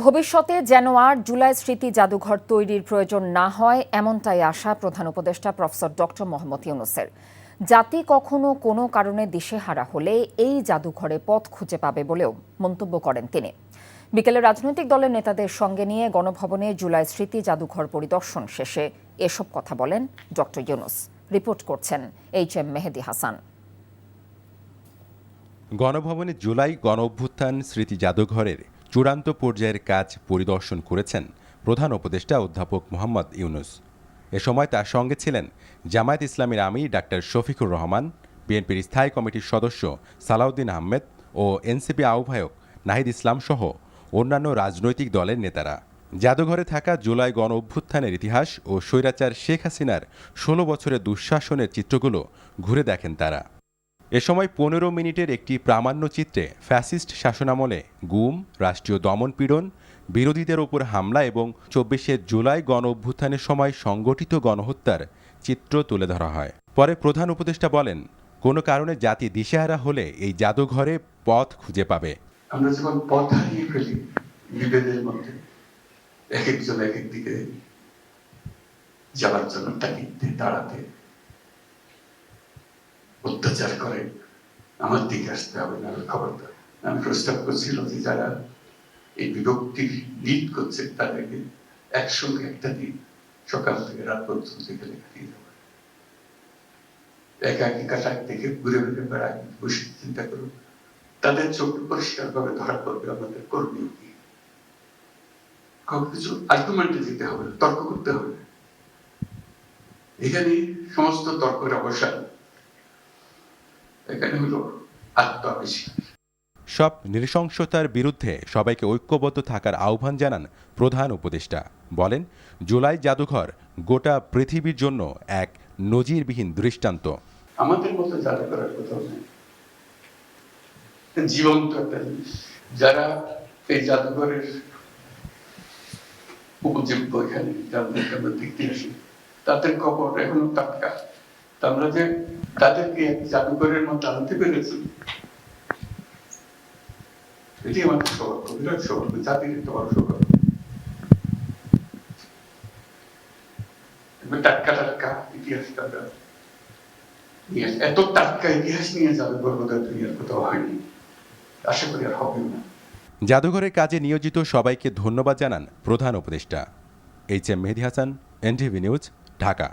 ভবিষ্যতে যেন আর জুলাই স্মৃতি জাদুঘর তৈরির প্রয়োজন না হয় এমনটাই আশা প্রধান উপদেষ্টা প্রফেসর ডক্টর মোহাম্মদ ইউনূসের। জাতি কখনো কোনো কারণে দিশেহারা হলে এই জাদুঘরে পথ খুঁজে পাবে বলেও মন্তব্য করেন তিনি। বিকেলে রাজনৈতিক দলের নেতাদের সঙ্গে নিয়ে গণভবনে জুলাই স্মৃতি জাদুঘর পরিদর্শন শেষে এসব কথা বলেন ডক্টর ইউনূস। রিপোর্ট করছেন HM মেহেদী হাসান। গণভবনে জুলাই গণঅভ্যুত্থান স্মৃতি জাদুঘরের চূড়ান্ত পর্যায়ের কাজ পরিদর্শন করেছেন প্রধান উপদেষ্টা অধ্যাপক মোহাম্মদ ইউনূস। এ সময় তার সঙ্গে ছিলেন জামায়াত ইসলামীর আমির ডাক্তার শফিকুর রহমান, বিএনপির স্থায়ী কমিটির সদস্য সালাউদ্দিন আহমেদ ও এনসিপি আহ্বায়ক নাহিদ ইসলাম সহ অন্যান্য রাজনৈতিক দলের নেতারা। জাদুঘরে থাকা জুলাই গণ অভ্যুত্থানের ইতিহাস ও স্বৈরাচার শেখ হাসিনার ১৬ বছরের দুঃশাসনের চিত্রগুলো ঘুরে দেখেন তারা। এ সময় ১৫ মিনিটের একটি প্রামাণ্যচিত্রে ফ্যাসিস্ট শাসনামলে গুম, রাষ্ট্রীয় দমনপীড়ন, বিরোধীদের ওপর হামলা এবং ২৪শে জুলাই গণ অভ্যুত্থানের সময় সংগঠিত গণহত্যার চিত্র তুলে ধরা হয়। পরে প্রধান উপদেষ্টা বলেন, কোনো কারণে জাতি দিশেহারা হলে এই জাদুঘরে পথ খুঁজে পাবে। আমরা যখন পথ হারিয়ে ফেলি বিভেদের মধ্যে, এক একজন এক একদিকে যাওয়ার জন্য তাগিদে দাঁড়াতে অত্যাচার করে, আমার দিকে আসতে হবে না, খবরদার। আমি প্রস্তাব করছিল যে যারা এই বিভক্তির লিড করছে তাদেরকে একসঙ্গে একটা দিন সকাল থেকে রাত পর্যন্ত গেলে কাটিয়ে দেবে। একাকি কাটাক দেখে ঘুরে ঘুরে বেড়ায় বসে চিন্তা করুন, তাদের চোখ পরিষ্কার ভাবে ধরা পড়বে আমাদের কর্মী কি। কিছু আর্গুমেন্টে যেতে হবে, তর্ক করতে হবে। এখানে সমস্ত তর্কের অবসান, এখানে হলো আত্মআবিষ্কার। সব নৃশংসতার বিরুদ্ধে সবাইকে ঐক্যবদ্ধ থাকার আহ্বান জানান প্রধান উপদেষ্টা। বলেন, জুলাই জাদুঘর গোটা পৃথিবীর জন্য এক নজিরবিহীন দৃষ্টান্ত। আমাদের মতো জাদুঘরের কোথাও নেই, জীবন্ত একটা জিনিস। যারা এই জাদুঘরের উপযোগ্য এখানে যাদেরকে আমরা দেখতে আসি, তাদের খবর এখনো টাটকা। আমরা যে তাদেরকে জাদুঘরের মধ্যে আনতে পেরেছি, এটি আমাদের সৌভাগ্য, বিরাট সৌভাগ্য, জাতির একটা বড় সৌভাগ্য। টাটকা টাটকা ইতিহাসটা এত টাটকা ইতিহাস নিয়ে জাদুঘর বোধহয় দুনিয়ার কোথাও হয়নি, আশা করি আর হবেও না। জাদুঘরের কাজে নিয়োজিত সবাইকে ধন্যবাদ জানান প্রধান উপদেষ্টা। HM মেহেদী হাসান, NTV নিউজ, ঢাকা।